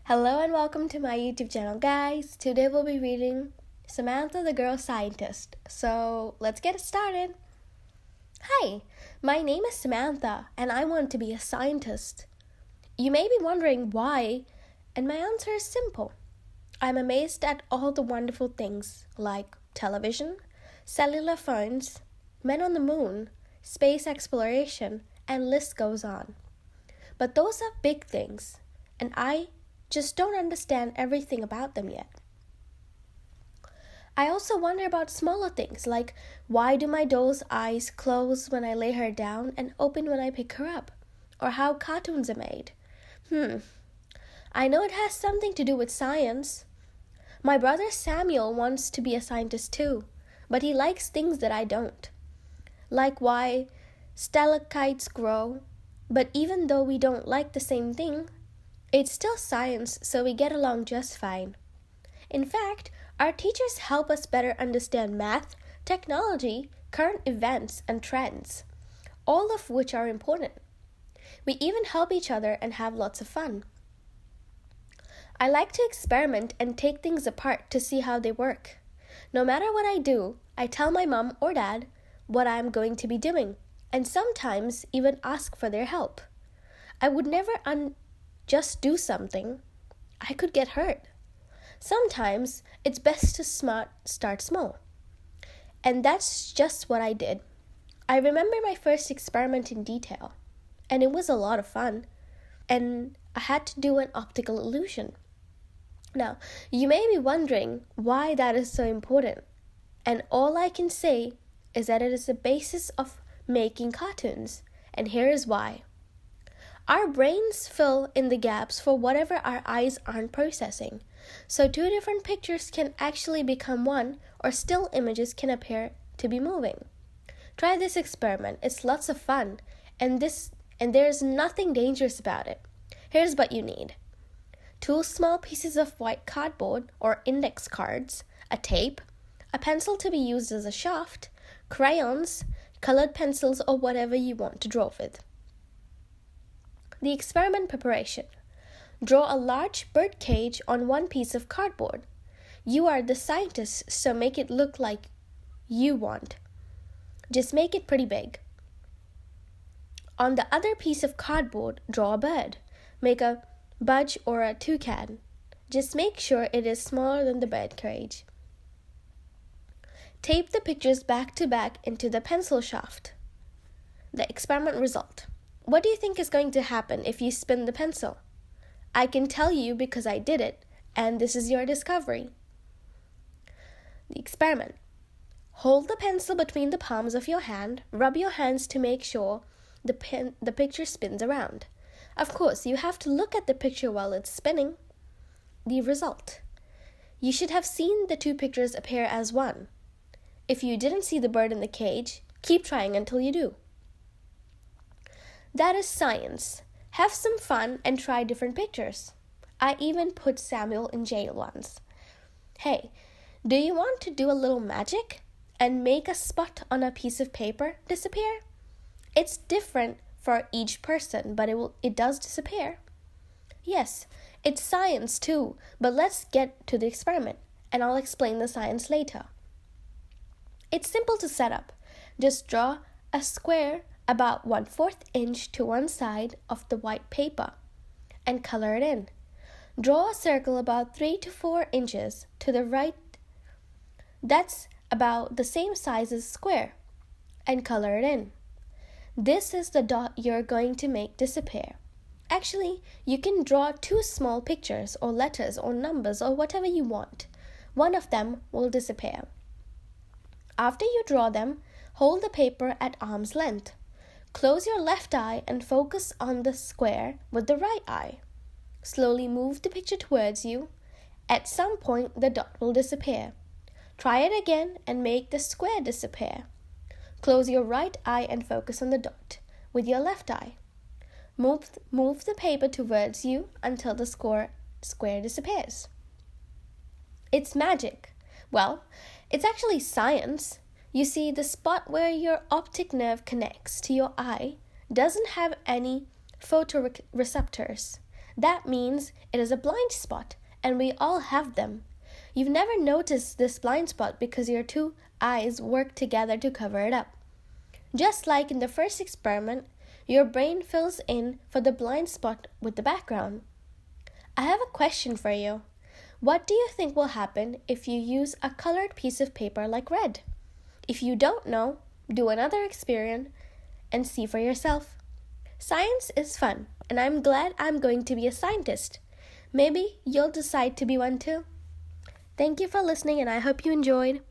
Hello and welcome to my YouTube channel, guys. Today we'll be reading Samantha The Girl Scientist. So let's get started. Hi, my name is Samantha and I want to be a scientist. You may be wondering why, and my answer is simple. I'm amazed at all the wonderful things like television, cellular phones, men on the moon, space exploration, and list goes on. But those are big things, and I just don't understand everything about them yet. I also wonder about smaller things like why do my doll's eyes close when I lay her down and open when I pick her up, or how cartoons are made. I know it has something to do with science. My brother Samuel wants to be a scientist too, but he likes things that I don't. Like why stalactites grow, but even though we don't like the same thing, it's still science, so we get along just fine. In fact, our teachers help us better understand math, technology, current events, and trends, all of which are important. We even help each other and have lots of fun. I like to experiment and take things apart to see how they work. No matter what I do, I tell my mom or dad what I'm going to be doing, and sometimes even ask for their help. I would never just do something. I could get hurt. Sometimes it's best to start small. And that's just what I did. I remember my first experiment in detail, and it was a lot of fun. And I had to do an optical illusion. Now, you may be wondering why that is so important. And all I can say is that it is the basis of making cartoons. And here is why. Our brains fill in the gaps for whatever our eyes aren't processing. So two different pictures can actually become one, or still images can appear to be moving. Try this experiment. It's lots of fun, and there's nothing dangerous about it. Here's what you need. 2 small pieces of white cardboard or index cards, a tape, a pencil to be used as a shaft, crayons, colored pencils, or whatever you want to draw with. The experiment preparation. Draw a large bird cage on one piece of cardboard. You are the scientist, so make it look like you want. Just make it pretty big. On the other piece of cardboard, draw a bird. Make a budge or a toucan. Just make sure it is smaller than the bird cage. Tape the pictures back to back into the pencil shaft. The experiment result. What do you think is going to happen if you spin the pencil? I can tell you because I did it, and this is your discovery. The experiment. Hold the pencil between the palms of your hand. Rub your hands to make sure the picture spins around. Of course, you have to look at the picture while it's spinning. The result. You should have seen the 2 pictures appear as one. If you didn't see the bird in the cage, keep trying until you do. That is science. Have some fun and try different pictures. I even put Samuel in jail once. Hey, do you want to do a little magic and make a spot on a piece of paper disappear? It's different for each person, but it does disappear. Yes, it's science too, but let's get to the experiment, and I'll explain the science later. It's simple to set up. Just draw a square about 1/4 inch to one side of the white paper and color it in. Draw a circle about 3 to 4 inches to the right. That's about the same size as square, and color it in. This is the dot you're going to make disappear. Actually, you can draw 2 small pictures or letters or numbers or whatever you want. One of them will disappear. After you draw them, hold the paper at arm's length. Close your left eye and focus on the square with the right eye. Slowly move the picture towards you. At some point, the dot will disappear. Try it again and make the square disappear. Close your right eye and focus on the dot with your left eye. Move the paper towards you until the square disappears. It's magic. Well, it's actually science. You see, the spot where your optic nerve connects to your eye doesn't have any photoreceptors. That means it is a blind spot, and we all have them. You've never noticed this blind spot because your two eyes work together to cover it up. Just like in the first experiment, your brain fills in for the blind spot with the background. I have a question for you. What do you think will happen if you use a colored piece of paper like red? If you don't know, do another experiment and see for yourself. Science is fun, and I'm glad I'm going to be a scientist. Maybe you'll decide to be one too. Thank you for listening, and I hope you enjoyed.